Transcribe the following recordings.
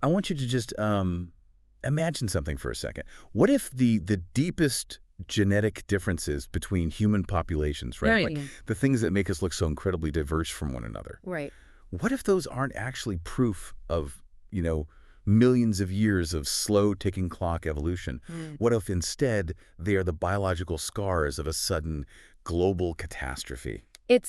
I want you to just imagine something for a second. What if the deepest genetic differences between human populations, right? Right. Like the things that make us look so incredibly diverse from one another. Right. What if those aren't actually proof of, millions of years of slow ticking clock evolution? What if instead they are the biological scars of a sudden global catastrophe? It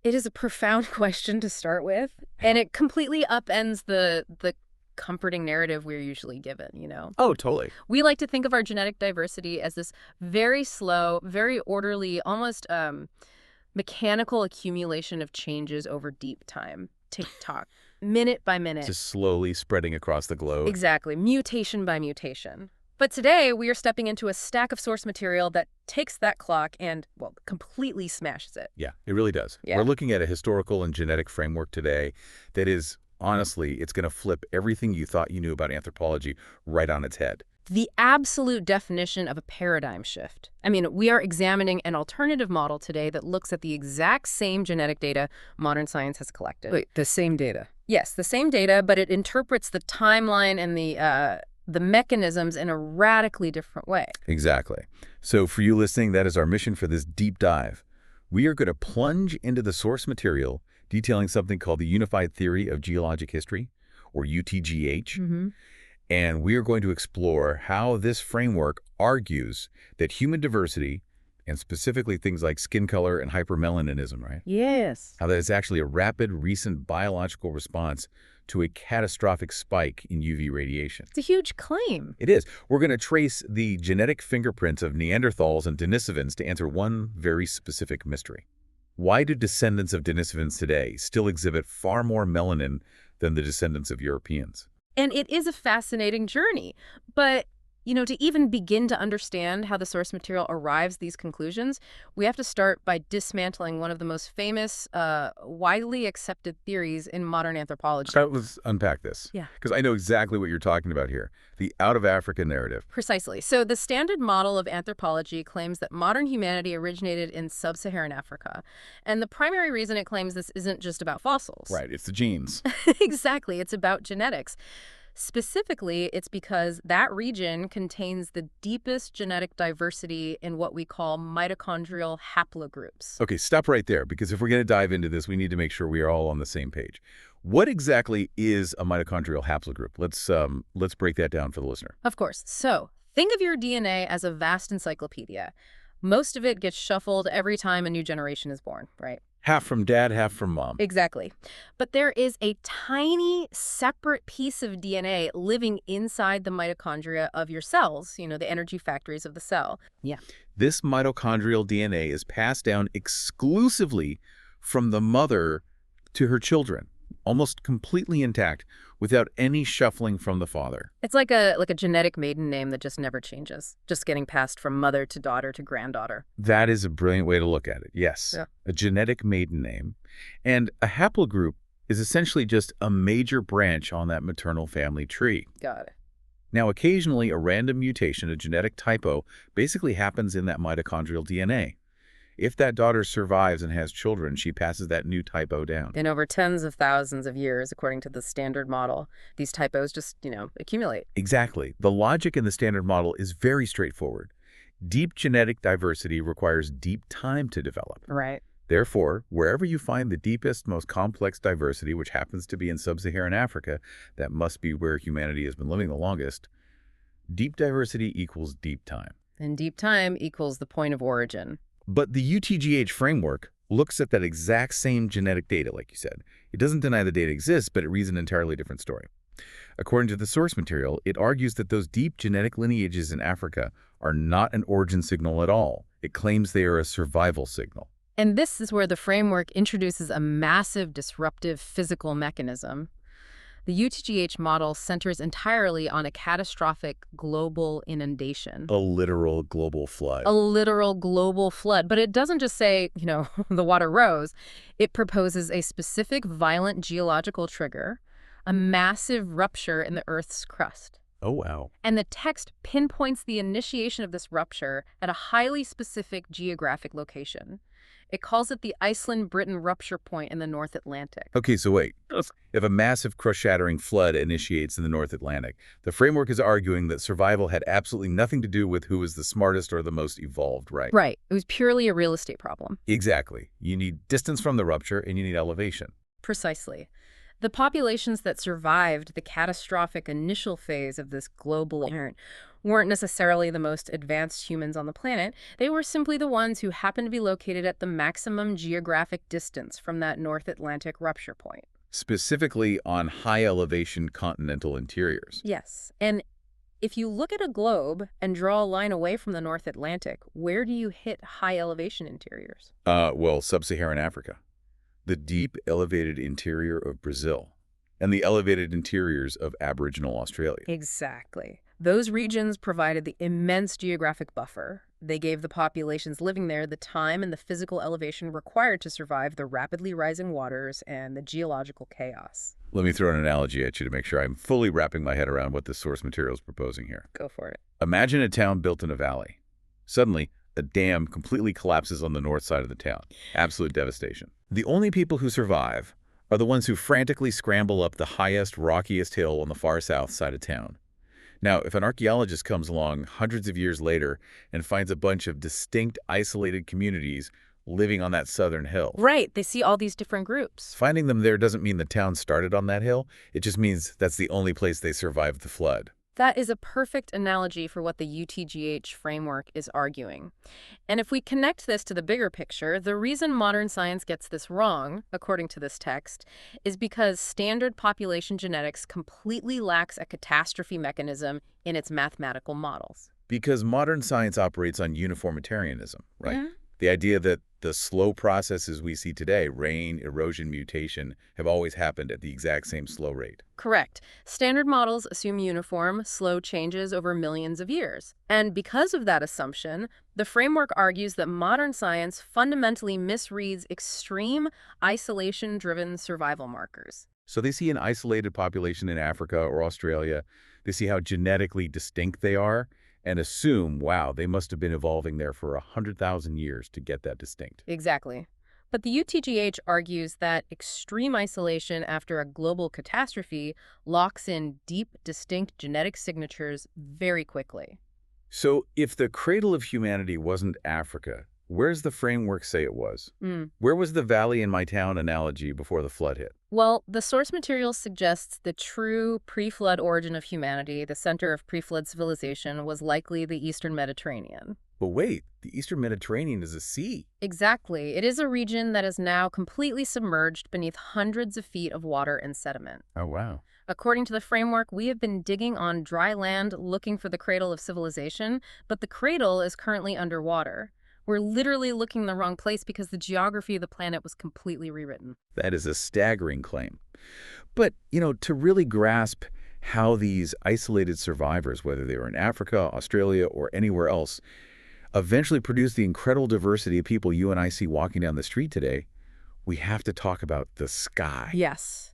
is a profound question to start with, and it completely upends the comforting narrative we're usually given. Oh, totally. We like to think of our genetic diversity as this very slow, very orderly, almost mechanical accumulation of changes over deep time. Tick-tock, minute by minute. Just slowly spreading across the globe. Exactly, mutation by mutation. But today, we are stepping into a stack of source material that takes that clock and, well, completely smashes it. Yeah, it really does. Yeah. We're looking at a historical and genetic framework today that is, honestly, it's going to flip everything you thought you knew about anthropology right on its head. The absolute definition of a paradigm shift. I mean, we are examining an alternative model today that looks at the exact same genetic data modern science has collected. Wait, the same data? Yes, the same data, but it interprets the timeline and the mechanisms in a radically different way. Exactly. So for you listening, that is our mission for this deep dive. We are going to plunge into the source material detailing something called the Unified Theory of Geologic History, or UTGH. And we are going to explore how this framework argues that human diversity, and specifically things like skin color and hypermelaninism, right? Yes. How that is actually a rapid, recent biological response to a catastrophic spike in UV radiation. It's a huge claim. It is. We're going to trace the genetic fingerprints of Neanderthals and Denisovans to answer one very specific mystery. Why do descendants of Denisovans today still exhibit far more melanin than the descendants of Europeans? And it is a fascinating journey. But, to even begin to understand how the source material arrives at these conclusions, we have to start by dismantling one of the most famous, widely accepted theories in modern anthropology. Let's unpack this. Yeah. Because I know exactly what you're talking about here. The out-of-Africa narrative. Precisely. So the standard model of anthropology claims that modern humanity originated in sub-Saharan Africa. And the primary reason it claims this isn't just about fossils. Right, it's the genes. Exactly. It's about genetics. Specifically, it's because that region contains the deepest genetic diversity in what we call mitochondrial haplogroups. Okay, stop right there, because if we're going to dive into this, we need to make sure we are all on the same page. What exactly is a mitochondrial haplogroup? Let's break that down for the listener. Of course. So think of your DNA as a vast encyclopedia. Most of it gets shuffled every time a new generation is born, right? Half from dad, half from mom. Exactly. But there is a tiny separate piece of DNA living inside the mitochondria of your cells, the energy factories of the cell. Yeah. This mitochondrial DNA is passed down exclusively from the mother to her children, almost completely intact, without any shuffling from the father. It's like a genetic maiden name that just never changes, just getting passed from mother to daughter to granddaughter. That is a brilliant way to look at it, yes. Yeah. A genetic maiden name. And a haplogroup is essentially just a major branch on that maternal family tree. Got it. Now, occasionally, a random mutation, a genetic typo, basically happens in that mitochondrial DNA. If that daughter survives and has children, she passes that new typo down. And over tens of thousands of years, according to the standard model, these typos just, accumulate. Exactly. The logic in the standard model is very straightforward. Deep genetic diversity requires deep time to develop. Right. Therefore, wherever you find the deepest, most complex diversity, which happens to be in sub-Saharan Africa, that must be where humanity has been living the longest, deep diversity equals deep time. And deep time equals the point of origin. But the UTGH framework looks at that exact same genetic data, like you said. It doesn't deny the data exists, but it reads an entirely different story. According to the source material, it argues that those deep genetic lineages in Africa are not an origin signal at all. It claims they are a survival signal. And this is where the framework introduces a massive disruptive physical mechanism. The UTGH model centers entirely on a catastrophic global inundation. A literal global flood. A literal global flood. But it doesn't just say, the water rose. It proposes a specific violent geological trigger, a massive rupture in the Earth's crust. Oh, wow. And the text pinpoints the initiation of this rupture at a highly specific geographic location. It calls it the Iceland-Britain rupture point in the North Atlantic. Okay, so wait. If a massive crust-shattering flood initiates in the North Atlantic, the framework is arguing that survival had absolutely nothing to do with who was the smartest or the most evolved, right? Right. It was purely a real estate problem. Exactly. You need distance from the rupture and you need elevation. Precisely. The populations that survived the catastrophic initial phase of this global event weren't necessarily the most advanced humans on the planet. They were simply the ones who happened to be located at the maximum geographic distance from that North Atlantic rupture point. Specifically on high-elevation continental interiors. Yes. And if you look at a globe and draw a line away from the North Atlantic, where do you hit high-elevation interiors? Well, sub-Saharan Africa. The deep, elevated interior of Brazil, and the elevated interiors of Aboriginal Australia. Exactly. Those regions provided the immense geographic buffer. They gave the populations living there the time and the physical elevation required to survive the rapidly rising waters and the geological chaos. Let me throw an analogy at you to make sure I'm fully wrapping my head around what the source material is proposing here. Go for it. Imagine a town built in a valley. Suddenly, a dam completely collapses on the north side of the town. Absolute devastation. The only people who survive are the ones who frantically scramble up the highest, rockiest hill on the far south side of town. Now, if an archaeologist comes along hundreds of years later and finds a bunch of distinct, isolated communities living on that southern hill. Right. They see all these different groups. Finding them there doesn't mean the town started on that hill. It just means that's the only place they survived the flood. That is a perfect analogy for what the UTGH framework is arguing. And if we connect this to the bigger picture, the reason modern science gets this wrong, according to this text, is because standard population genetics completely lacks a catastrophe mechanism in its mathematical models. Because modern science operates on uniformitarianism, right? Mm-hmm. The idea that the slow processes we see today, rain, erosion, mutation, have always happened at the exact same slow rate. Correct. Standard models assume uniform, slow changes over millions of years. And because of that assumption, the framework argues that modern science fundamentally misreads extreme, isolation-driven survival markers. So they see an isolated population in Africa or Australia, they see how genetically distinct they are, and assume, wow, they must have been evolving there for 100,000 years to get that distinct. Exactly. But the UTGH argues that extreme isolation after a global catastrophe locks in deep, distinct genetic signatures very quickly. So if the cradle of humanity wasn't Africa, where's the framework say it was? Where was the valley in my town analogy before the flood hit? Well, the source material suggests the true pre-flood origin of humanity, the center of pre-flood civilization, was likely the Eastern Mediterranean. But wait, the Eastern Mediterranean is a sea. Exactly. It is a region that is now completely submerged beneath hundreds of feet of water and sediment. Oh, wow. According to the framework, we have been digging on dry land looking for the cradle of civilization, but the cradle is currently underwater. We're literally looking in the wrong place because the geography of the planet was completely rewritten. That is a staggering claim. But, to really grasp how these isolated survivors, whether they were in Africa, Australia, or anywhere else, eventually produced the incredible diversity of people you and I see walking down the street today, we have to talk about the sky. Yes.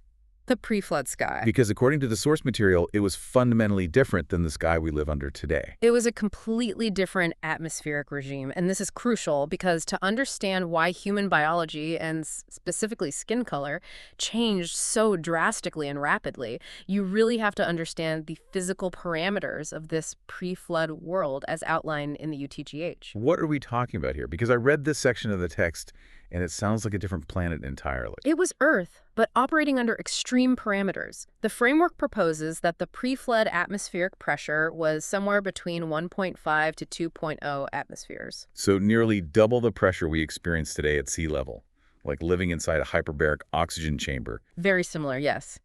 The pre-flood sky. Because according to the source material, it was fundamentally different than the sky we live under today. It was a completely different atmospheric regime, and this is crucial because to understand why human biology, and specifically skin color, changed so drastically and rapidly, you really have to understand the physical parameters of this pre-flood world as outlined in the UTGH. What are we talking about here? Because I read this section of the text, and it sounds like a different planet entirely. It was Earth, but operating under extreme parameters. The framework proposes that the pre-flood atmospheric pressure was somewhere between 1.5 to 2.0 atmospheres. So nearly double the pressure we experience today at sea level, like living inside a hyperbaric oxygen chamber. Very similar, yes.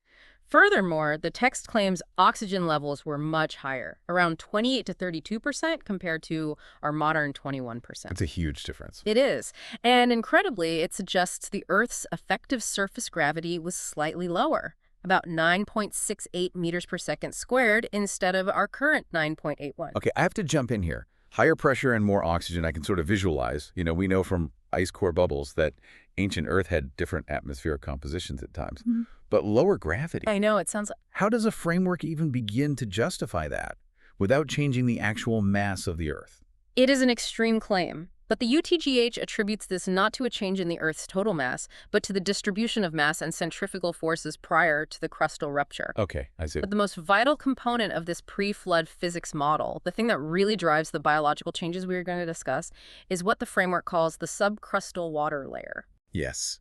Furthermore, the text claims oxygen levels were much higher, around 28 to 32% compared to our modern 21%. That's a huge difference. It is. And incredibly, it suggests the Earth's effective surface gravity was slightly lower, about 9.68 meters per second squared instead of our current 9.81. Okay, I have to jump in here. Higher pressure and more oxygen I can sort of visualize. We know from ice core bubbles that ancient Earth had different atmospheric compositions at times. Mm-hmm. But lower gravity. I know, it sounds like... How does a framework even begin to justify that without changing the actual mass of the Earth? It is an extreme claim. But the UTGH attributes this not to a change in the Earth's total mass, but to the distribution of mass and centrifugal forces prior to the crustal rupture. Okay, I see. But the most vital component of this pre-flood physics model, the thing that really drives the biological changes we are going to discuss, is what the framework calls the subcrustal water layer. Yes.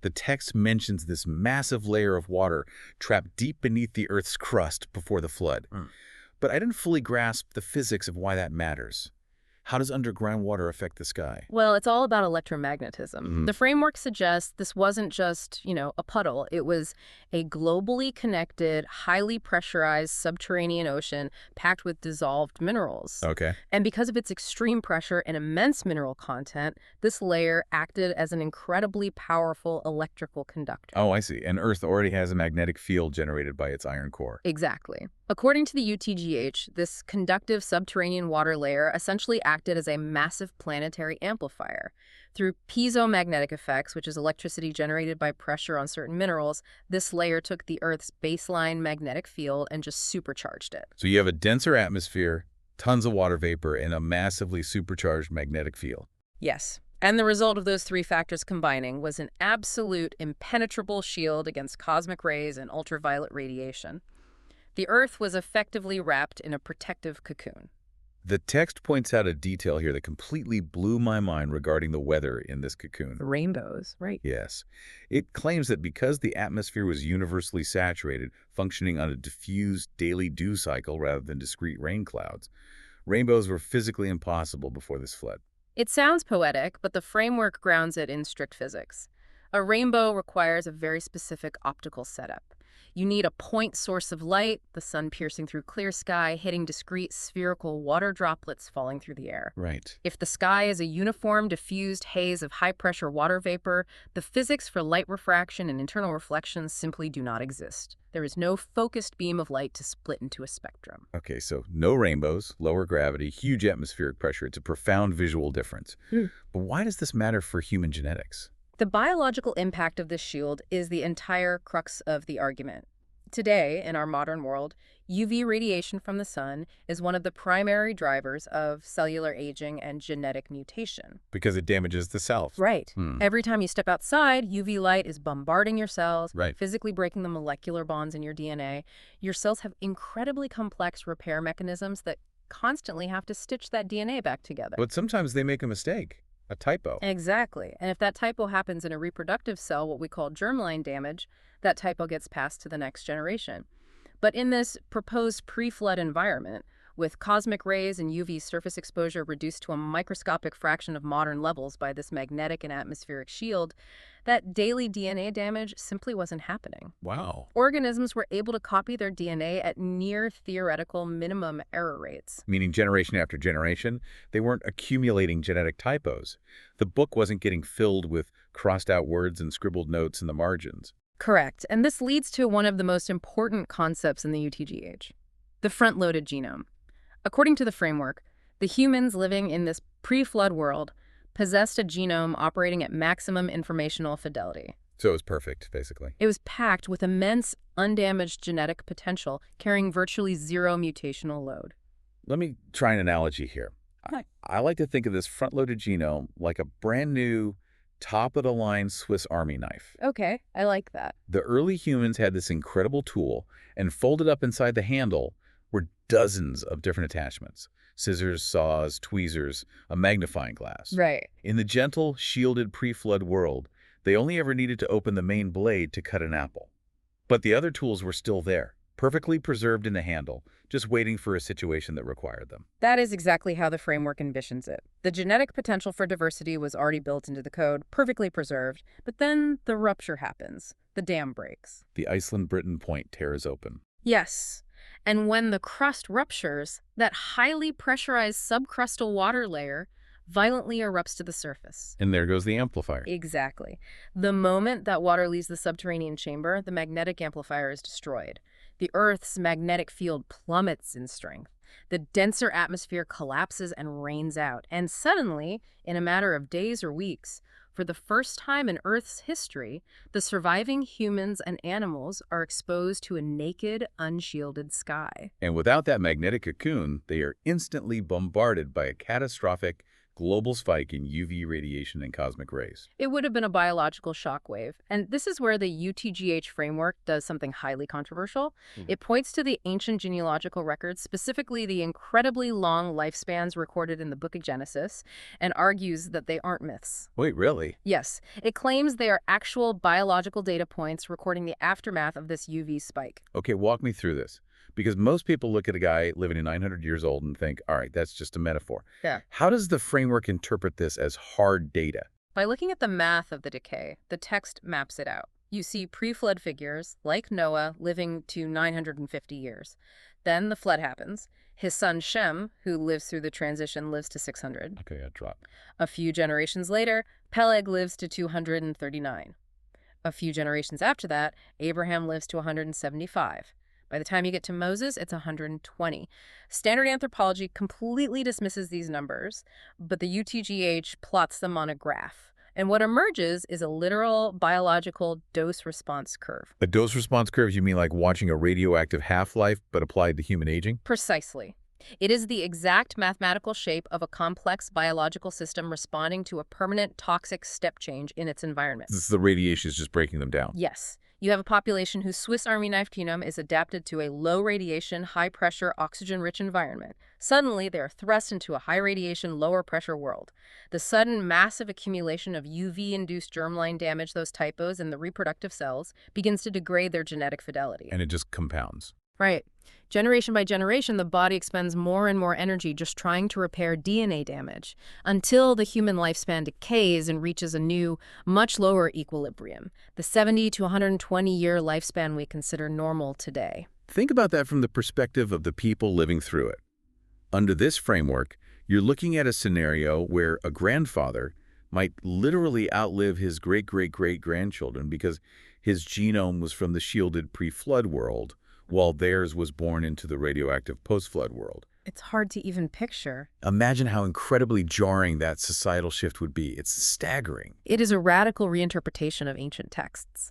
The text mentions this massive layer of water trapped deep beneath the Earth's crust before the flood. But I didn't fully grasp the physics of why that matters. How does underground water affect the sky? Well, it's all about electromagnetism. The framework suggests this wasn't just, a puddle. It was a globally connected, highly pressurized subterranean ocean packed with dissolved minerals. Okay. And because of its extreme pressure and immense mineral content, this layer acted as an incredibly powerful electrical conductor. Oh, I see. And Earth already has a magnetic field generated by its iron core. Exactly. According to the UTGH, this conductive subterranean water layer essentially acted as a massive planetary amplifier. Through piezomagnetic effects, which is electricity generated by pressure on certain minerals, this layer took the Earth's baseline magnetic field and just supercharged it. So you have a denser atmosphere, tons of water vapor, and a massively supercharged magnetic field. Yes. And the result of those three factors combining was an absolute impenetrable shield against cosmic rays and ultraviolet radiation. The Earth was effectively wrapped in a protective cocoon. The text points out a detail here that completely blew my mind regarding the weather in this cocoon. Rainbows, right? Yes. It claims that because the atmosphere was universally saturated, functioning on a diffused daily dew cycle rather than discrete rain clouds, rainbows were physically impossible before this flood. It sounds poetic, but the framework grounds it in strict physics. A rainbow requires a very specific optical setup. You need a point source of light, the sun piercing through clear sky, hitting discrete spherical water droplets falling through the air. Right. If the sky is a uniform, diffused haze of high-pressure water vapor, the physics for light refraction and internal reflection simply do not exist. There is no focused beam of light to split into a spectrum. Okay, so no rainbows, lower gravity, huge atmospheric pressure. It's a profound visual difference. But why does this matter for human genetics? The biological impact of this shield is the entire crux of the argument. Today, in our modern world, UV radiation from the sun is one of the primary drivers of cellular aging and genetic mutation. Because it damages the cells. Right. Every time you step outside, UV light is bombarding your cells, Right. physically breaking the molecular bonds in your DNA. Your cells have incredibly complex repair mechanisms that constantly have to stitch that DNA back together. But sometimes they make a mistake, a typo. Exactly. And if that typo happens in a reproductive cell, what we call germline damage, that typo gets passed to the next generation. But in this proposed pre-flood environment, with cosmic rays and UV surface exposure reduced to a microscopic fraction of modern levels by this magnetic and atmospheric shield, that daily DNA damage simply wasn't happening. Wow. Organisms were able to copy their DNA at near theoretical minimum error rates. Meaning generation after generation, they weren't accumulating genetic typos. The book wasn't getting filled with crossed-out words and scribbled notes in the margins. Correct. And this leads to one of the most important concepts in the UTGH, the front-loaded genome. According to the framework, the humans living in this pre-flood world possessed a genome operating at maximum informational fidelity. So it was perfect, basically. It was packed with immense, undamaged genetic potential, carrying virtually zero mutational load. Let me try an analogy here. I like to think of this front-loaded genome like a brand new, top-of-the-line Swiss Army knife. Okay, I like that. The early humans had this incredible tool, and folded up inside the handle were dozens of different attachments. Scissors, saws, tweezers, a magnifying glass. Right. In the gentle, shielded pre-flood world, they only ever needed to open the main blade to cut an apple. But the other tools were still there, perfectly preserved in the handle, just waiting for a situation that required them. That is exactly how the framework envisions it. The genetic potential for diversity was already built into the code, perfectly preserved, but then the rupture happens. The dam breaks. The Iceland-Britain point tears open. Yes. And when the crust ruptures, that highly pressurized subcrustal water layer violently erupts to the surface. And there goes the amplifier. Exactly. The moment that water leaves the subterranean chamber, the magnetic amplifier is destroyed. The Earth's magnetic field plummets in strength. The denser atmosphere collapses and rains out. And suddenly, in a matter of days or weeks, for the first time in Earth's history, the surviving humans and animals are exposed to a naked, unshielded sky. And without that magnetic cocoon, they are instantly bombarded by a catastrophic Global spike in UV radiation and cosmic rays. It would have been a biological shockwave. And this is where the UTGH framework does something highly controversial. It points to the ancient genealogical records, specifically the incredibly long lifespans recorded in the Book of Genesis, and argues that they aren't myths. Wait, really? Yes, it claims they are actual biological data points recording the aftermath of this UV spike. Okay, walk me through this. Because most people look at a guy living to 900 years old and think, all right, that's just a metaphor. Yeah. How does the framework interpret this as hard data? By looking at the math of the decay, the text maps it out. You see pre-flood figures, like Noah, living to 950 years. Then the flood happens. His son Shem, who lives through the transition, lives to 600. Okay, a drop. A few generations later, Peleg lives to 239. A few generations after that, Abraham lives to 175. By the time you get to Moses, it's 120. Standard anthropology completely dismisses these numbers, but the UTGH plots them on a graph. And what emerges is a literal biological dose-response curve. A dose-response curve, you mean like watching a radioactive half-life but applied to human aging? Precisely. It is the exact mathematical shape of a complex biological system responding to a permanent toxic step change in its environment. The radiation is just breaking them down. Yes. You have a population whose Swiss Army knife genome is adapted to a low-radiation, high-pressure, oxygen-rich environment. Suddenly, they are thrust into a high-radiation, lower-pressure world. The sudden, massive accumulation of UV-induced germline damage, those typos in the reproductive cells, begins to degrade their genetic fidelity. And it just compounds. Right. Generation by generation, the body expends more and more energy just trying to repair DNA damage until the human lifespan decays and reaches a new, much lower equilibrium, the 70 to 120-year lifespan we consider normal today. Think about that from the perspective of the people living through it. Under this framework, you're looking at a scenario where a grandfather might literally outlive his great-great-great-grandchildren because his genome was from the shielded pre-flood world, while theirs was born into the radioactive post-flood world. It's hard to even picture. Imagine how incredibly jarring that societal shift would be. It's staggering. It is a radical reinterpretation of ancient texts.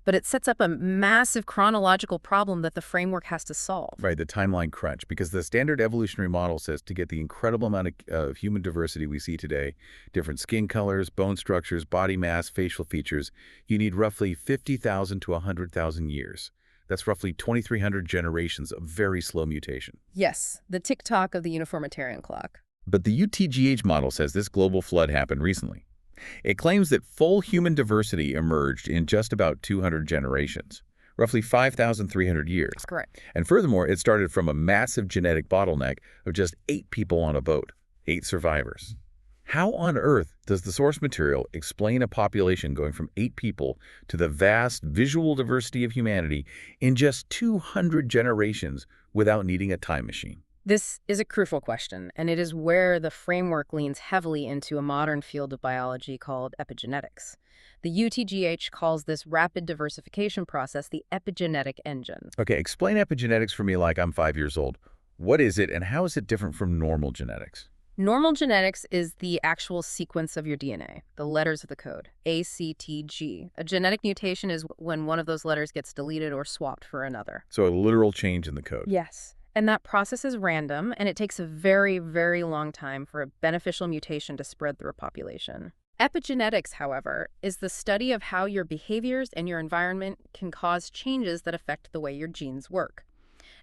But it sets up a massive chronological problem that the framework has to solve. Right, the timeline crunch, because the standard evolutionary model says to get the incredible amount of human diversity we see today, different skin colors, bone structures, body mass, facial features, you need roughly 50,000 to 100,000 years. That's roughly 2,300 generations of very slow mutation. Yes, the tick-tock of the uniformitarian clock. But the UTGH model says this global flood happened recently. It claims that full human diversity emerged in just about 200 generations, roughly 5,300 years. Correct. And furthermore, it started from a massive genetic bottleneck of just 8 people on a boat, 8 survivors. How on earth does the source material explain a population going from 8 people to the vast visual diversity of humanity in just 200 generations without needing a time machine? This is a crucial question, and it is where the framework leans heavily into a modern field of biology called epigenetics. The UTGH calls this rapid diversification process the epigenetic engine. Okay, explain epigenetics for me like I'm 5 years old. What is it, and how is it different from normal genetics? Normal genetics is the actual sequence of your DNA, the letters of the code, A, C, T, G. A genetic mutation is when one of those letters gets deleted or swapped for another. So a literal change in the code. Yes. And that process is random, and it takes a very, very long time for a beneficial mutation to spread through a population. Epigenetics, however, is the study of how your behaviors and your environment can cause changes that affect the way your genes work.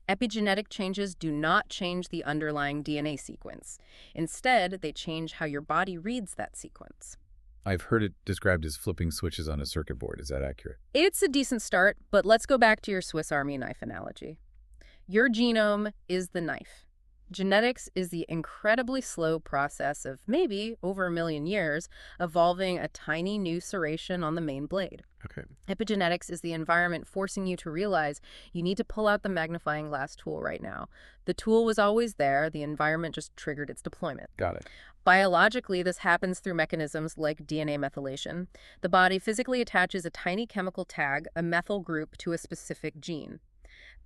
Epigenetic changes do not change the underlying DNA sequence. Instead, they change how your body reads that sequence. I've heard it described as flipping switches on a circuit board. Is that accurate? It's a decent start, but let's go back to your Swiss Army knife analogy. Your genome is the knife. Genetics is the incredibly slow process of maybe over 1 million years evolving a tiny new serration on the main blade. Okay. Epigenetics is the environment forcing you to realize you need to pull out the magnifying glass tool right now. The tool was always there, the environment just triggered its deployment. Got it. Biologically, this happens through mechanisms like DNA methylation. The body physically attaches a tiny chemical tag, a methyl group, to a specific gene.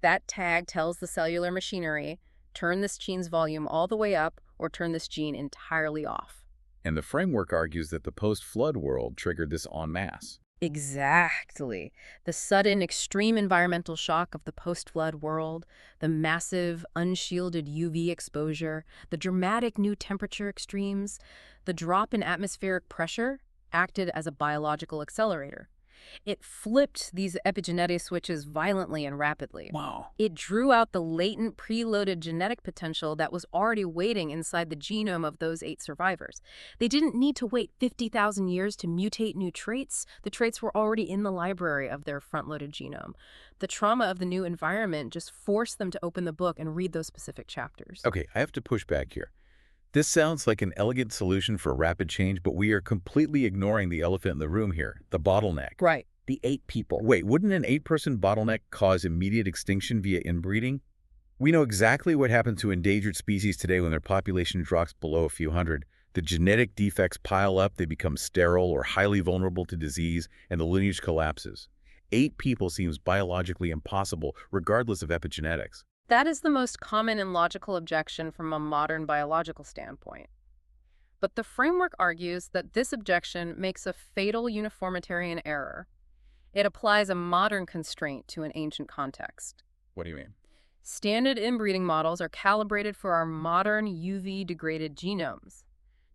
That tag tells the cellular machinery, turn this gene's volume all the way up or turn this gene entirely off. And the framework argues that the post-flood world triggered this en masse. Exactly. The sudden extreme environmental shock of the post-flood world, the massive unshielded UV exposure, the dramatic new temperature extremes, the drop in atmospheric pressure acted as a biological accelerator. It flipped these epigenetic switches violently and rapidly. Wow. It drew out the latent preloaded genetic potential that was already waiting inside the genome of those 8 survivors. They didn't need to wait 50,000 years to mutate new traits. The traits were already in the library of their front-loaded genome. The trauma of the new environment just forced them to open the book and read those specific chapters. Okay, I have to push back here. This sounds like an elegant solution for rapid change, but we are completely ignoring the elephant in the room here, the bottleneck. Right. The 8 people. Wait, wouldn't an 8-person bottleneck cause immediate extinction via inbreeding? We know exactly what happens to endangered species today when their population drops below a few hundred. The genetic defects pile up, they become sterile or highly vulnerable to disease, and the lineage collapses. 8 people seems biologically impossible, regardless of epigenetics. That is the most common and logical objection from a modern biological standpoint. But the framework argues that this objection makes a fatal uniformitarian error. It applies a modern constraint to an ancient context. What do you mean? Standard inbreeding models are calibrated for our modern UV-degraded genomes.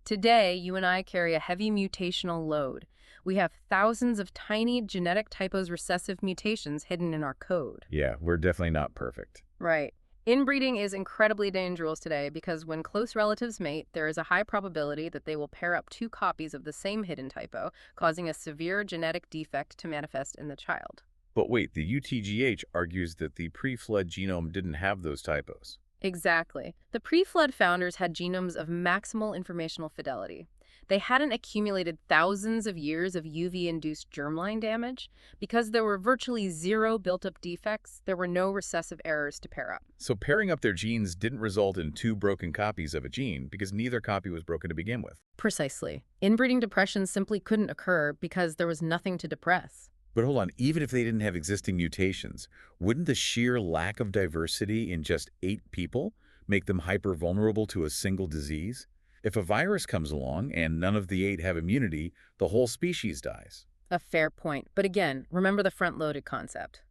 Today, you and I carry a heavy mutational load. We have thousands of tiny genetic typos recessive mutations hidden in our code. Yeah, we're definitely not perfect. Right. Inbreeding is incredibly dangerous today because when close relatives mate, there is a high probability that they will pair up 2 copies of the same hidden typo, causing a severe genetic defect to manifest in the child. But wait, the UTGH argues that the pre-flood genome didn't have those typos. Exactly. The pre-flood founders had genomes of maximal informational fidelity. They hadn't accumulated thousands of years of UV-induced germline damage. Because there were virtually 0 built-up defects, there were no recessive errors to pair up. So pairing up their genes didn't result in 2 broken copies of a gene because neither copy was broken to begin with. Precisely. Inbreeding depression simply couldn't occur because there was nothing to depress. But hold on, even if they didn't have existing mutations, wouldn't the sheer lack of diversity in just 8 people make them hyper-vulnerable to a single disease? If a virus comes along and none of the 8 have immunity, the whole species dies. A fair point. But again, remember the front-loaded concept.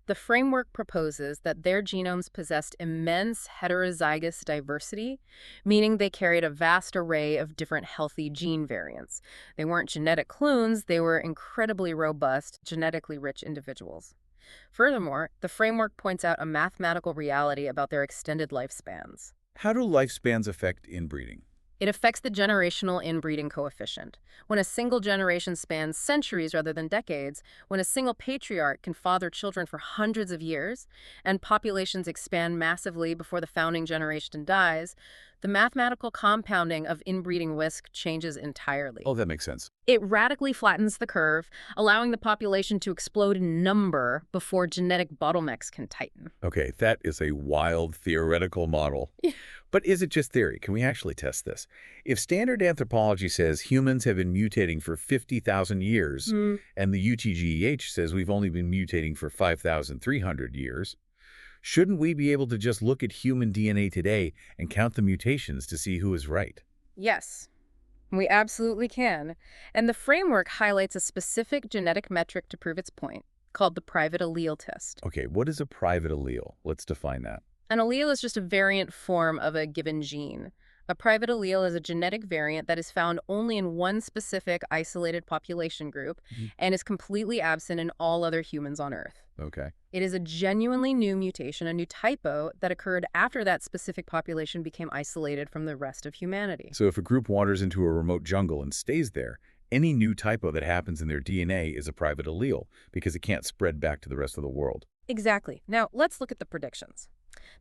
The framework proposes that their genomes possessed immense heterozygous diversity, meaning they carried a vast array of different healthy gene variants. They weren't genetic clones, they were incredibly robust, genetically rich individuals. Furthermore, the framework points out a mathematical reality about their extended lifespans. How do lifespans affect inbreeding? It affects the generational inbreeding coefficient. When a single generation spans centuries rather than decades, when a single patriarch can father children for hundreds of years, and populations expand massively before the founding generation dies, the mathematical compounding of inbreeding risk changes entirely. Oh, that makes sense. It radically flattens the curve, allowing the population to explode in number before genetic bottlenecks can tighten. Okay, that is a wild theoretical model. But is it just theory? Can we actually test this? If standard anthropology says humans have been mutating for 50,000 years, and the UTGEH says we've only been mutating for 5,300 years, shouldn't we be able to just look at human DNA today and count the mutations to see who is right? Yes, we absolutely can. And the framework highlights a specific genetic metric to prove its point, called the private allele test. Okay, what is a private allele? Let's define that. An allele is just a variant form of a given gene. A private allele is a genetic variant that is found only in one specific isolated population group and is completely absent in all other humans on Earth. Okay. It is a genuinely new mutation, a new typo that occurred after that specific population became isolated from the rest of humanity. So if a group wanders into a remote jungle and stays there, any new typo that happens in their DNA is a private allele because it can't spread back to the rest of the world. Exactly. Now, let's look at the predictions.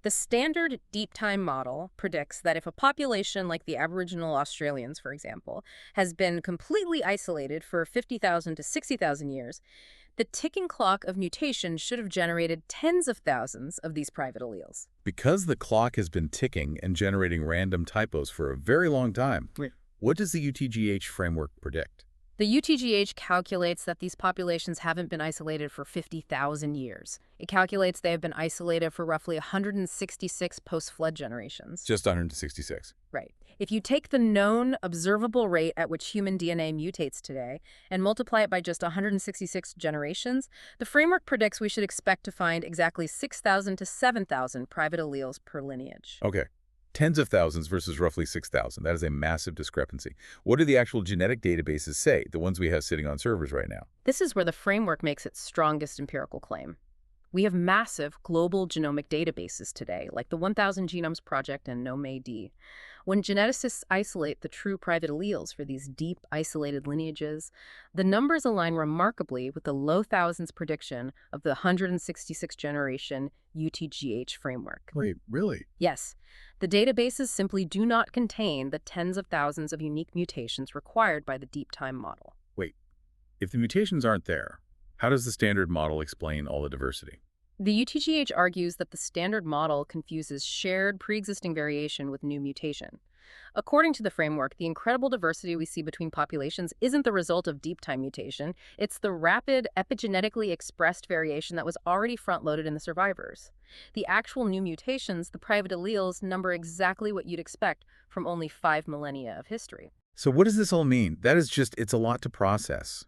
The standard deep time model predicts that if a population like the Aboriginal Australians, for example, has been completely isolated for 50,000 to 60,000 years, the ticking clock of mutation should have generated tens of thousands of these private alleles. Because the clock has been ticking and generating random typos for a very long time, what does the UTGH framework predict? The UTGH calculates that these populations haven't been isolated for 50,000 years. It calculates they have been isolated for roughly 166 post-flood generations. Just 166. Right. If you take the known observable rate at which human DNA mutates today and multiply it by just 166 generations, the framework predicts we should expect to find exactly 6,000 to 7,000 private alleles per lineage. Okay. Tens of thousands versus roughly 6,000. That is a massive discrepancy. What do the actual genetic databases say, the ones we have sitting on servers right now? This is where the framework makes its strongest empirical claim. We have massive global genomic databases today, like the 1000 Genomes Project and GnomeAD. When geneticists isolate the true private alleles for these deep, isolated lineages, the numbers align remarkably with the low thousands prediction of the 166-generation UTGH framework. Wait, really? Yes, the databases simply do not contain the tens of thousands of unique mutations required by the deep time model. Wait, if the mutations aren't there, how does the standard model explain all the diversity? The UTGH argues that the standard model confuses shared pre-existing variation with new mutation. According to the framework, the incredible diversity we see between populations isn't the result of deep time mutation. It's the rapid, epigenetically expressed variation that was already front-loaded in the survivors. The actual new mutations, the private alleles, number exactly what you'd expect from only 5 millennia of history. So what does this all mean? It's a lot to process.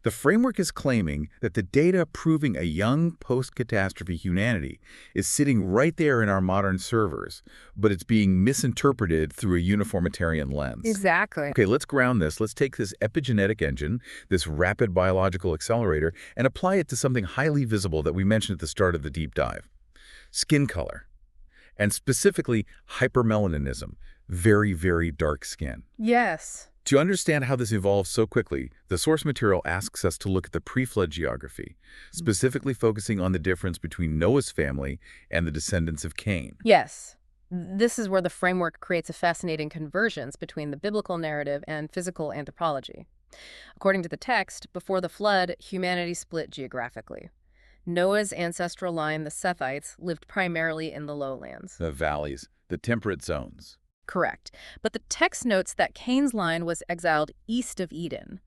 The framework is claiming that the data proving a young post-catastrophe humanity is sitting right there in our modern servers, but it's being misinterpreted through a uniformitarian lens. Exactly. Okay, let's ground this. Let's take this epigenetic engine, this rapid biological accelerator, and apply it to something highly visible that we mentioned at the start of the deep dive. Skin color, and specifically hypermelaninism, very, very dark skin. Yes. To understand how this evolves so quickly, the source material asks us to look at the pre-flood geography, specifically focusing on the difference between Noah's family and the descendants of Cain. Yes. This is where the framework creates a fascinating convergence between the biblical narrative and physical anthropology. According to the text, before the flood, humanity split geographically. Noah's ancestral line, the Sethites, lived primarily in the lowlands. The valleys, the temperate zones. Correct. But the text notes that Cain's line was exiled east of Eden.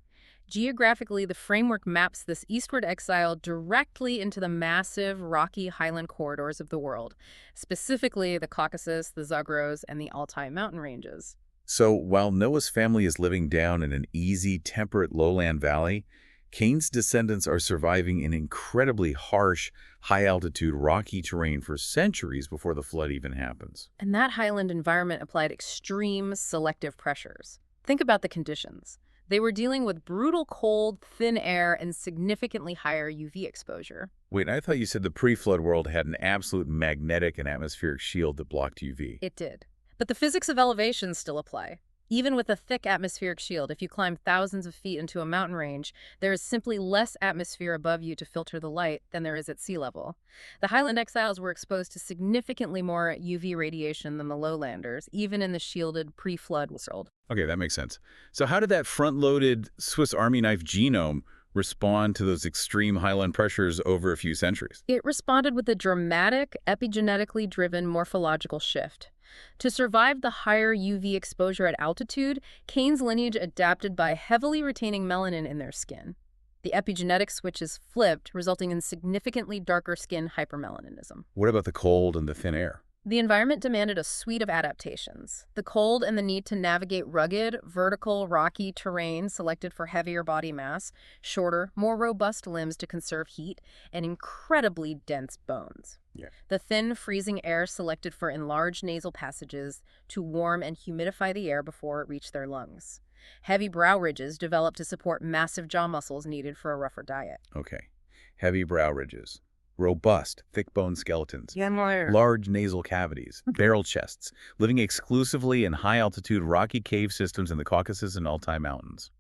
Geographically, the framework maps this eastward exile directly into the massive, rocky highland corridors of the world, specifically the Caucasus, the Zagros, and the Altai mountain ranges. So while Noah's family is living down in an easy, temperate lowland valley, Cain's descendants are surviving in incredibly harsh, high-altitude, rocky terrain for centuries before the flood even happens. And that highland environment applied extreme selective pressures. Think about the conditions. They were dealing with brutal cold, thin air, and significantly higher UV exposure. Wait, I thought you said the pre-flood world had an absolute magnetic and atmospheric shield that blocked UV. It did. But the physics of elevation still apply. Even with a thick atmospheric shield, if you climb thousands of feet into a mountain range, there is simply less atmosphere above you to filter the light than there is at sea level. The highland exiles were exposed to significantly more UV radiation than the lowlanders, even in the shielded pre-flood world. Okay, that makes sense. So how did that front-loaded Swiss Army knife genome respond to those extreme highland pressures over a few centuries? It responded with a dramatic, epigenetically driven morphological shift. To survive the higher UV exposure at altitude, Cain's lineage adapted by heavily retaining melanin in their skin. The epigenetic switch is flipped, resulting in significantly darker skin hypermelanism. What about the cold and the thin air? The environment demanded a suite of adaptations. The cold and the need to navigate rugged, vertical, rocky terrain selected for heavier body mass, shorter, more robust limbs to conserve heat, and incredibly dense bones. Yeah. The thin, freezing air selected for enlarged nasal passages to warm and humidify the air before it reached their lungs. Heavy brow ridges developed to support massive jaw muscles needed for a rougher diet. Okay. Heavy brow ridges. Robust, thick-boned skeletons. Large nasal cavities. Barrel chests. Living exclusively in high-altitude rocky cave systems in the Caucasus and Altai Mountains.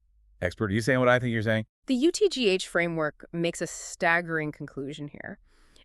Expert, are you saying what I think you're saying? The UTGH framework makes a staggering conclusion here.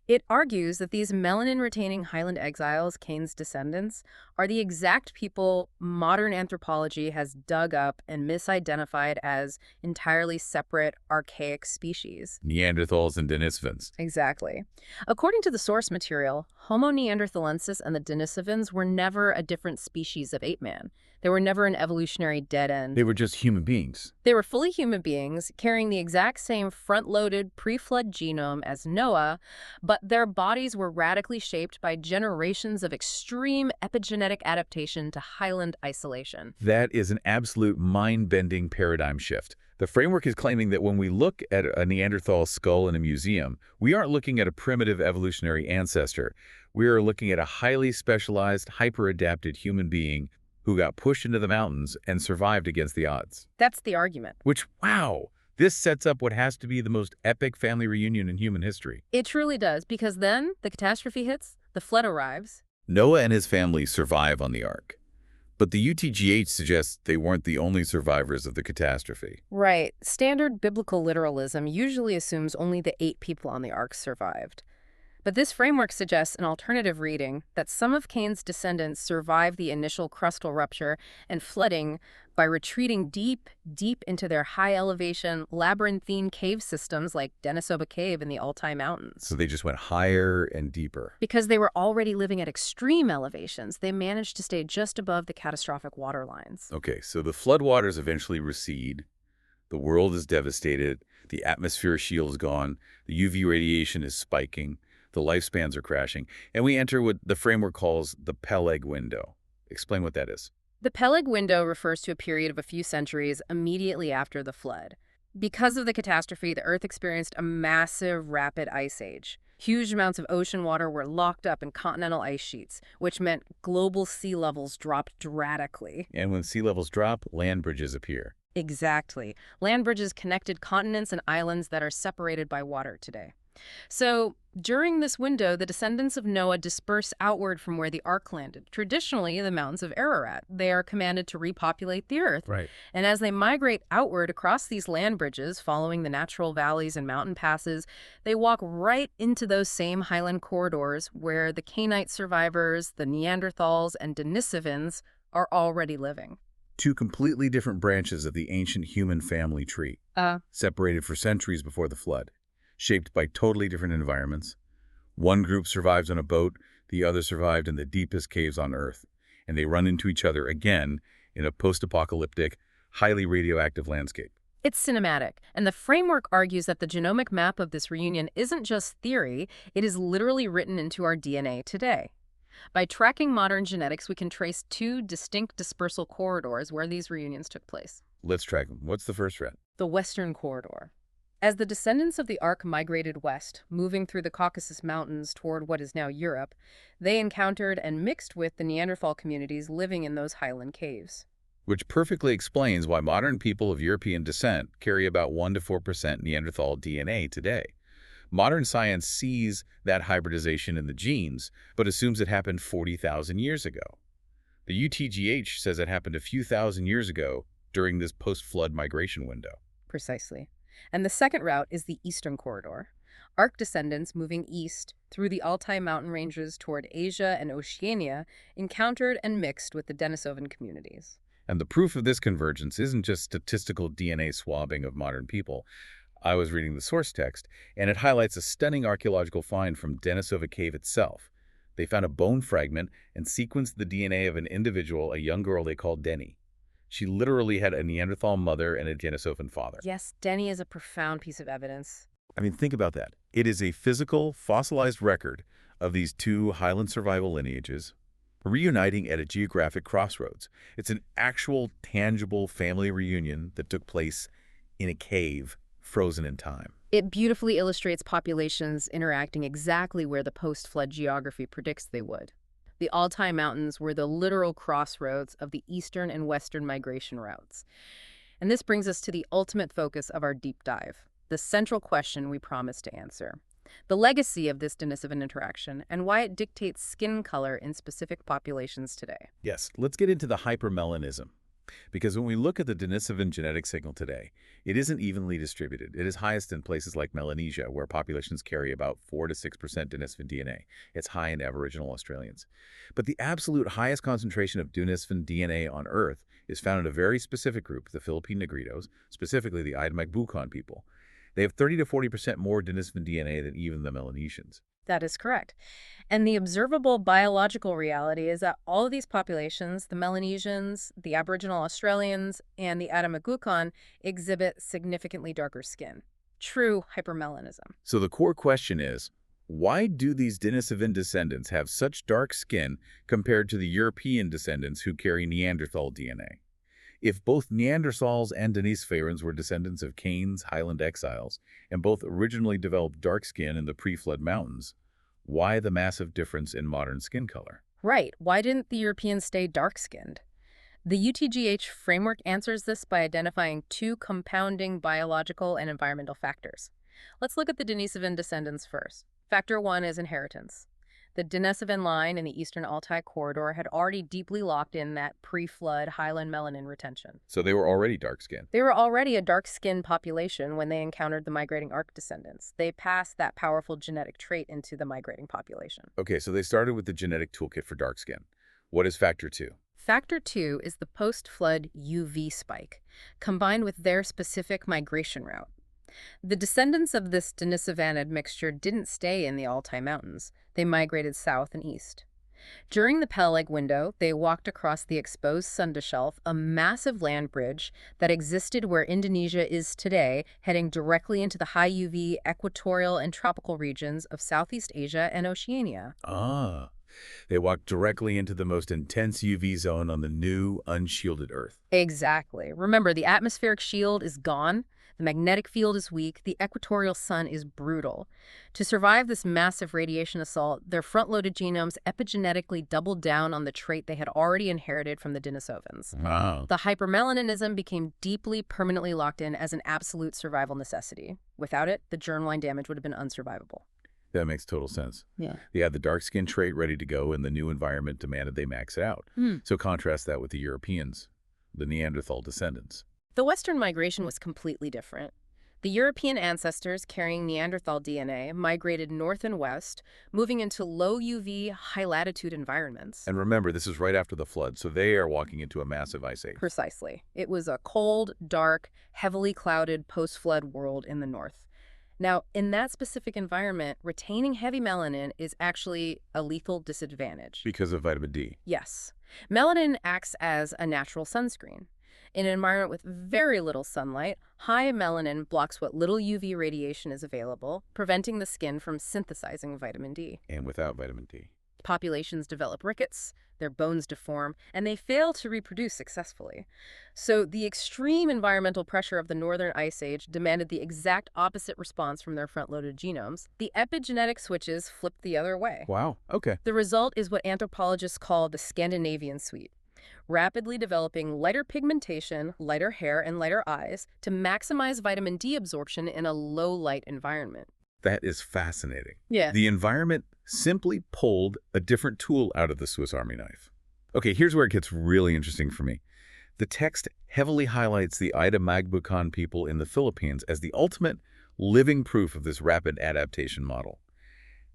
It argues that these melanin-retaining highland exiles, Cain's descendants, are the exact people modern anthropology has dug up and misidentified as entirely separate, archaic species. Neanderthals and Denisovans. Exactly. According to the source material, Homo neanderthalensis and the Denisovans were never a different species of ape man. They were never an evolutionary dead end. They were just human beings. They were fully human beings, carrying the exact same front-loaded pre-flood genome as Noah, but their bodies were radically shaped by generations of extreme epigenetic adaptation to highland isolation. That is an absolute mind-bending paradigm shift. The framework is claiming that when we look at a Neanderthal skull in a museum, we aren't looking at a primitive evolutionary ancestor. We are looking at a highly specialized, hyper-adapted human being who got pushed into the mountains and survived against the odds. That's the argument. Which, wow, this sets up what has to be the most epic family reunion in human history. It truly does, because then the catastrophe hits, the flood arrives. Noah and his family survive on the ark. But the UTGH suggests they weren't the only survivors of the catastrophe. Right. Standard biblical literalism usually assumes only the 8 people on the ark survived. But this framework suggests an alternative reading, that some of Cain's descendants survived the initial crustal rupture and flooding by retreating deep, deep into their high-elevation, labyrinthine cave systems like Denisova Cave in the Altai Mountains. So they just went higher and deeper. Because they were already living at extreme elevations, they managed to stay just above the catastrophic water lines. Okay, so the floodwaters eventually recede. The world is devastated. The atmosphere shield is gone. The UV radiation is spiking. The lifespans are crashing, and we enter what the framework calls the Peleg window. Explain what that is. The Peleg window refers to a period of a few centuries immediately after the flood. Because of the catastrophe, the Earth experienced a massive, rapid ice age. Huge amounts of ocean water were locked up in continental ice sheets, which meant global sea levels dropped dramatically. And when sea levels drop, land bridges appear. Exactly. Land bridges connected continents and islands that are separated by water today. So, during this window, the descendants of Noah disperse outward from where the ark landed, traditionally the mountains of Ararat. They are commanded to repopulate the earth. Right. And as they migrate outward across these land bridges, following the natural valleys and mountain passes, they walk right into those same highland corridors where the Cainite survivors, the Neanderthals, and Denisovans are already living. 2 completely different branches of the ancient human family tree, separated for centuries before the flood, shaped by totally different environments. One group survives on a boat, the other survived in the deepest caves on Earth, and they run into each other again in a post-apocalyptic, highly radioactive landscape. It's cinematic, and the framework argues that the genomic map of this reunion isn't just theory, it is literally written into our DNA today. By tracking modern genetics, we can trace 2 distinct dispersal corridors where these reunions took place. Let's track them. What's the first thread? The Western Corridor. As the descendants of the Ark migrated west, moving through the Caucasus Mountains toward what is now Europe, they encountered and mixed with the Neanderthal communities living in those highland caves. Which perfectly explains why modern people of European descent carry about 1 to 4% Neanderthal DNA today. Modern science sees that hybridization in the genes, but assumes it happened 40,000 years ago. The UTGH says it happened a few thousand years ago during this post-flood migration window. Precisely. And the second route is the Eastern Corridor. Ark descendants moving east through the Altai mountain ranges toward Asia and Oceania encountered and mixed with the Denisovan communities. And the proof of this convergence isn't just statistical DNA swabbing of modern people. I was reading the source text, and it highlights a stunning archaeological find from Denisova Cave itself. They found a bone fragment and sequenced the DNA of an individual, a young girl they called Denny. She literally had a Neanderthal mother and a Denisovan father. Yes, Denny is a profound piece of evidence. I mean, think about that. It is a physical, fossilized record of these 2 highland survival lineages reuniting at a geographic crossroads. It's an actual, tangible family reunion that took place in a cave, frozen in time. It beautifully illustrates populations interacting exactly where the post-flood geography predicts they would. The Altai Mountains were the literal crossroads of the eastern and western migration routes. And this brings us to the ultimate focus of our deep dive, the central question we promised to answer. The legacy of this Denisovan interaction and why it dictates skin color in specific populations today. Yes, let's get into the hypermelanism. Because when we look at the Denisovan genetic signal today, it isn't evenly distributed. It is highest in places like Melanesia, where populations carry about 4 to 6% Denisovan DNA. It's high in Aboriginal Australians. But the absolute highest concentration of Denisovan DNA on Earth is found in a very specific group, the Philippine Negritos, specifically the Idamag Buchan people. They have 30 to 40% more Denisovan DNA than even the Melanesians. That is correct. And the observable biological reality is that all of these populations, the Melanesians, the Aboriginal Australians, and the Adamagucan, exhibit significantly darker skin. True hypermelanism. So the core question is, why do these Denisovan descendants have such dark skin compared to the European descendants who carry Neanderthal DNA? If both Neanderthals and Denisovanans were descendants of Cain's highland exiles, and both originally developed dark skin in the pre-flood mountains, why the massive difference in modern skin color? Right. Why didn't the Europeans stay dark-skinned? The UTGH framework answers this by identifying two compounding biological and environmental factors. Let's look at the Denisovan descendants first. Factor 1 is inheritance. The Denisovan line in the eastern Altai corridor had already deeply locked in that pre-flood highland melanin retention. So they were already dark-skinned. They were already a dark-skinned population when they encountered the migrating Ark descendants. They passed that powerful genetic trait into the migrating population. Okay, so they started with the genetic toolkit for dark skin. What is factor 2? Factor 2 is the post-flood UV spike, combined with their specific migration route. The descendants of this Denisovan admixture didn't stay in the Altai Mountains. They migrated south and east. During the Peleg window, they walked across the exposed Sunda Shelf, a massive land bridge that existed where Indonesia is today, heading directly into the high UV equatorial and tropical regions of Southeast Asia and Oceania. Ah, they walked directly into the most intense UV zone on the new, unshielded Earth. Exactly. Remember, the atmospheric shield is gone. The magnetic field is weak. The equatorial sun is brutal. To survive this massive radiation assault, their front-loaded genomes epigenetically doubled down on the trait they had already inherited from the Denisovans. Wow. The hypermelaninism became deeply, permanently locked in as an absolute survival necessity. Without it, the germline damage would have been unsurvivable. That makes total sense. Yeah. They had the dark skin trait ready to go, and the new environment demanded they max it out. So contrast that with the Europeans, the Neanderthal descendants. The Western migration was completely different. The European ancestors carrying Neanderthal DNA migrated north and west, moving into low UV, high-latitude environments. And remember, this is right after the flood, so they are walking into a massive ice age. Precisely. It was a cold, dark, heavily clouded post-flood world in the north. Now, in that specific environment, retaining heavy melanin is actually a lethal disadvantage. Because of vitamin D. Yes. Melanin acts as a natural sunscreen. In an environment with very little sunlight, high melanin blocks what little UV radiation is available, preventing the skin from synthesizing vitamin D. And without vitamin D. Populations develop rickets, their bones deform, and they fail to reproduce successfully. So the extreme environmental pressure of the Northern Ice Age demanded the exact opposite response from their front-loaded genomes. The epigenetic switches flipped the other way. Wow, okay. The result is what anthropologists call the Scandinavian suite, rapidly developing lighter pigmentation, lighter hair, and lighter eyes to maximize vitamin D absorption in a low-light environment. That is fascinating. Yeah. The environment simply pulled a different tool out of the Swiss Army knife. Okay, here's where it gets really interesting for me. The text heavily highlights the Adamagbucan people in the Philippines as the ultimate living proof of this rapid adaptation model.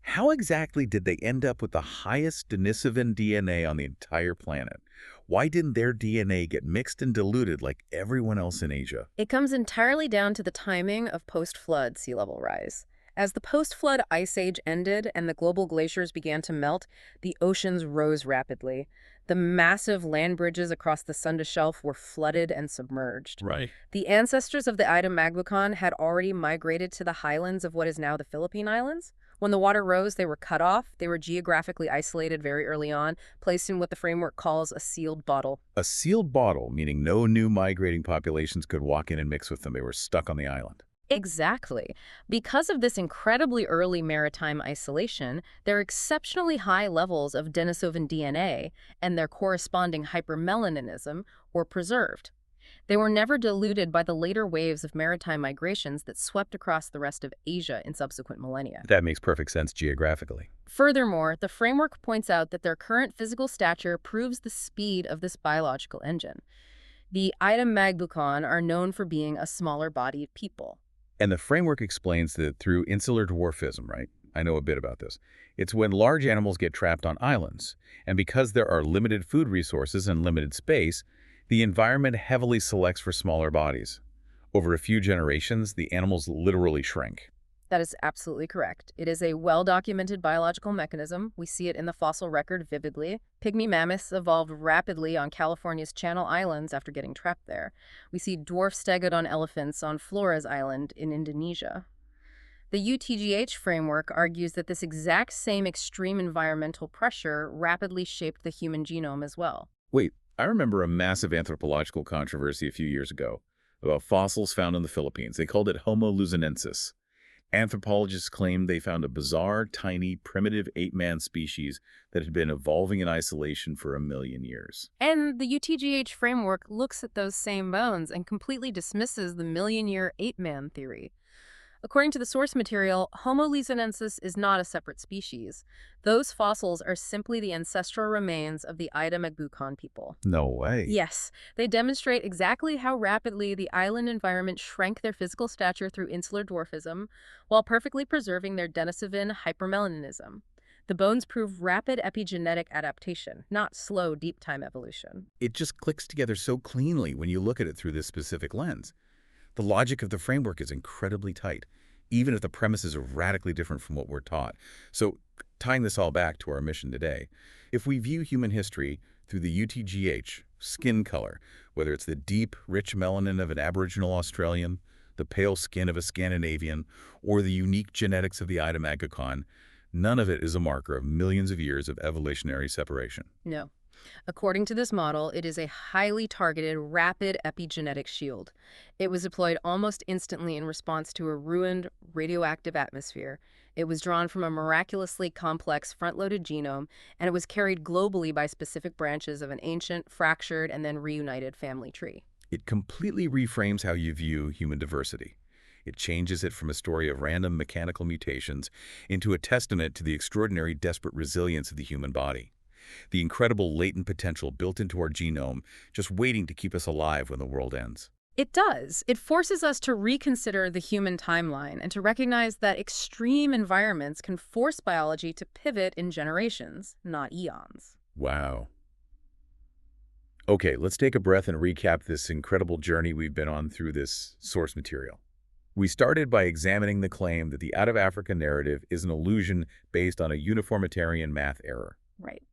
How exactly did they end up with the highest Denisovan DNA on the entire planet? Why didn't their DNA get mixed and diluted like everyone else in Asia? It comes entirely down to the timing of post-flood sea level rise. As the post-flood ice age ended and the global glaciers began to melt, the oceans rose rapidly. The massive land bridges across the Sunda Shelf were flooded and submerged. Right. The ancestors of the Adamagbucan had already migrated to the highlands of what is now the Philippine Islands. When the water rose, they were cut off. They were geographically isolated very early on, placed in what the framework calls a sealed bottle. A sealed bottle, meaning no new migrating populations could walk in and mix with them. They were stuck on the island. Exactly. Because of this incredibly early maritime isolation, their exceptionally high levels of Denisovan DNA and their corresponding hypermelaninism were preserved. They were never diluted by the later waves of maritime migrations that swept across the rest of Asia in subsequent millennia. That makes perfect sense geographically. Furthermore, the framework points out that their current physical stature proves the speed of this biological engine. The Adamagbucan are known for being a smaller-bodied people. And the framework explains that through insular dwarfism, right? I know a bit about this. It's when large animals get trapped on islands. And because there are limited food resources and limited space, the environment heavily selects for smaller bodies. Over a few generations, the animals literally shrink. That is absolutely correct. It is a well-documented biological mechanism. We see it in the fossil record vividly. Pygmy mammoths evolved rapidly on California's Channel Islands after getting trapped there. We see dwarf stegodon elephants on Flores Island in Indonesia. The UTGH framework argues that this exact same extreme environmental pressure rapidly shaped the human genome as well. Wait, I remember a massive anthropological controversy a few years ago about fossils found in the Philippines. They called it Homo luzonensis. Anthropologists claimed they found a bizarre, tiny, primitive ape-man species that had been evolving in isolation for 1 million years. And the UTGH framework looks at those same bones and completely dismisses the million-year ape-man theory. According to the source material, Homo luzonensis is not a separate species. Those fossils are simply the ancestral remains of the Ida Magbucan people. No way. Yes, they demonstrate exactly how rapidly the island environment shrank their physical stature through insular dwarfism, while perfectly preserving their Denisovin hypermelaninism. The bones prove rapid epigenetic adaptation, not slow deep-time evolution. It just clicks together so cleanly when you look at it through this specific lens. The logic of the framework is incredibly tight, even if the premises are radically different from what we're taught. So, tying this all back to our mission today, if we view human history through the UTGH, skin color, whether it's the deep, rich melanin of an Aboriginal Australian, the pale skin of a Scandinavian, or the unique genetics of the Ida Magbucan, none of it is a marker of millions of years of evolutionary separation. No. According to this model, it is a highly targeted, rapid epigenetic shield. It was deployed almost instantly in response to a ruined radioactive atmosphere. It was drawn from a miraculously complex front-loaded genome, and it was carried globally by specific branches of an ancient, fractured, and then reunited family tree. It completely reframes how you view human diversity. It changes it from a story of random mechanical mutations into a testament to the extraordinary, desperate resilience of the human body. The incredible latent potential built into our genome, just waiting to keep us alive when the world ends. It does. It forces us to reconsider the human timeline and to recognize that extreme environments can force biology to pivot in generations, not eons. Wow. Okay, let's take a breath and recap this incredible journey we've been on through this source material. We started by examining the claim that the out-of-Africa narrative is an illusion based on a uniformitarian math error. Right.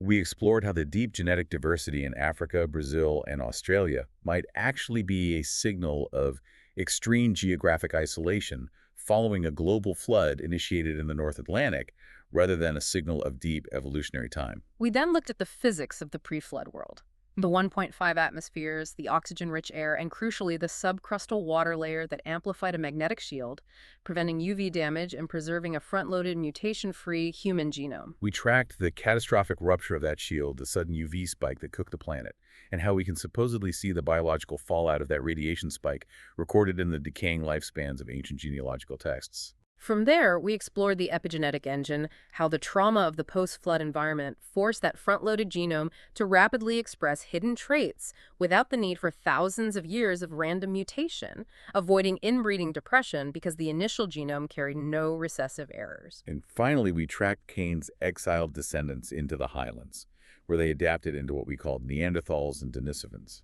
We explored how the deep genetic diversity in Africa, Brazil, and Australia might actually be a signal of extreme geographic isolation following a global flood initiated in the North Atlantic, rather than a signal of deep evolutionary time. We then looked at the physics of the pre-flood world. The 1.5 atmospheres, the oxygen-rich air, and crucially the subcrustal water layer that amplified a magnetic shield, preventing UV damage and preserving a front-loaded, mutation-free human genome. We tracked the catastrophic rupture of that shield, the sudden UV spike that cooked the planet, and how we can supposedly see the biological fallout of that radiation spike recorded in the decaying lifespans of ancient genealogical texts. From there, we explored the epigenetic engine, how the trauma of the post-flood environment forced that front-loaded genome to rapidly express hidden traits without the need for thousands of years of random mutation, avoiding inbreeding depression because the initial genome carried no recessive errors. And finally, we tracked Cain's exiled descendants into the highlands, where they adapted into what we called Neanderthals and Denisovans.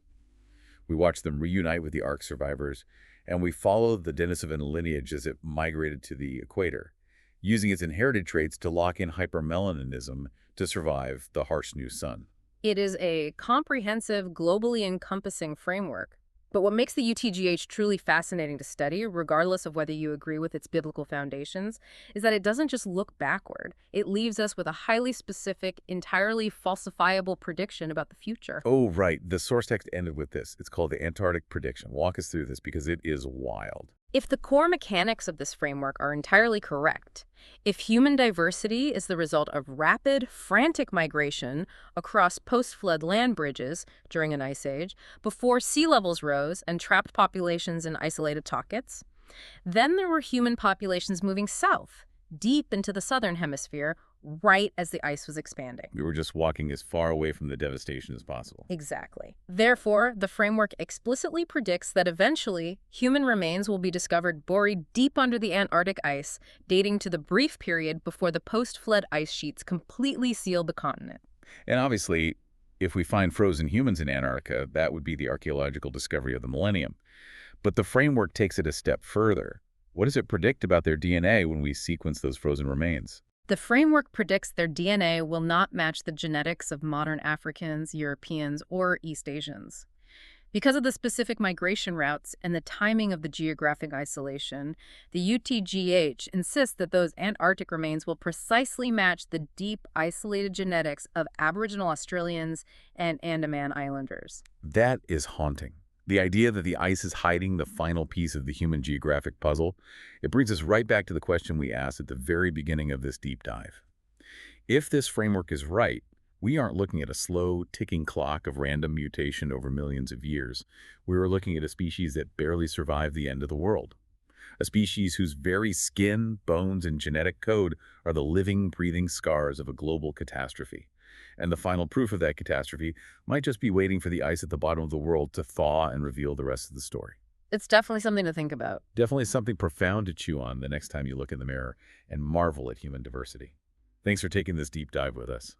We watched them reunite with the Ark survivors, and we followed the Denisovin lineage as it migrated to the equator, using its inherited traits to lock in hypermelaninism to survive the harsh new sun. It is a comprehensive, globally encompassing framework. But what makes the UTGH truly fascinating to study, regardless of whether you agree with its biblical foundations, is that it doesn't just look backward. It leaves us with a highly specific, entirely falsifiable prediction about the future. Oh, right. The source text ended with this. It's called the Antarctic Prediction. Walk us through this because it is wild. If the core mechanics of this framework are entirely correct, if human diversity is the result of rapid, frantic migration across post-flood land bridges during an ice age, before sea levels rose and trapped populations in isolated pockets, then there were human populations moving south, deep into the southern hemisphere, right as the ice was expanding. We were just walking as far away from the devastation as possible. Exactly. Therefore, the framework explicitly predicts that eventually, human remains will be discovered buried deep under the Antarctic ice, dating to the brief period before the post-flood ice sheets completely sealed the continent. And obviously, if we find frozen humans in Antarctica, that would be the archaeological discovery of the millennium. But the framework takes it a step further. What does it predict about their DNA when we sequence those frozen remains? The framework predicts their DNA will not match the genetics of modern Africans, Europeans, or East Asians. Because of the specific migration routes and the timing of the geographic isolation, the UTGH insists that those Antarctic remains will precisely match the deep, isolated genetics of Aboriginal Australians and Andaman Islanders. That is haunting. The idea that the ice is hiding the final piece of the human geographic puzzle, it brings us right back to the question we asked at the very beginning of this deep dive. If this framework is right, we aren't looking at a slow, ticking clock of random mutation over millions of years. We are looking at a species that barely survived the end of the world. A species whose very skin, bones, and genetic code are the living, breathing scars of a global catastrophe. And the final proof of that catastrophe might just be waiting for the ice at the bottom of the world to thaw and reveal the rest of the story. It's definitely something to think about. Definitely something profound to chew on the next time you look in the mirror and marvel at human diversity. Thanks for taking this deep dive with us.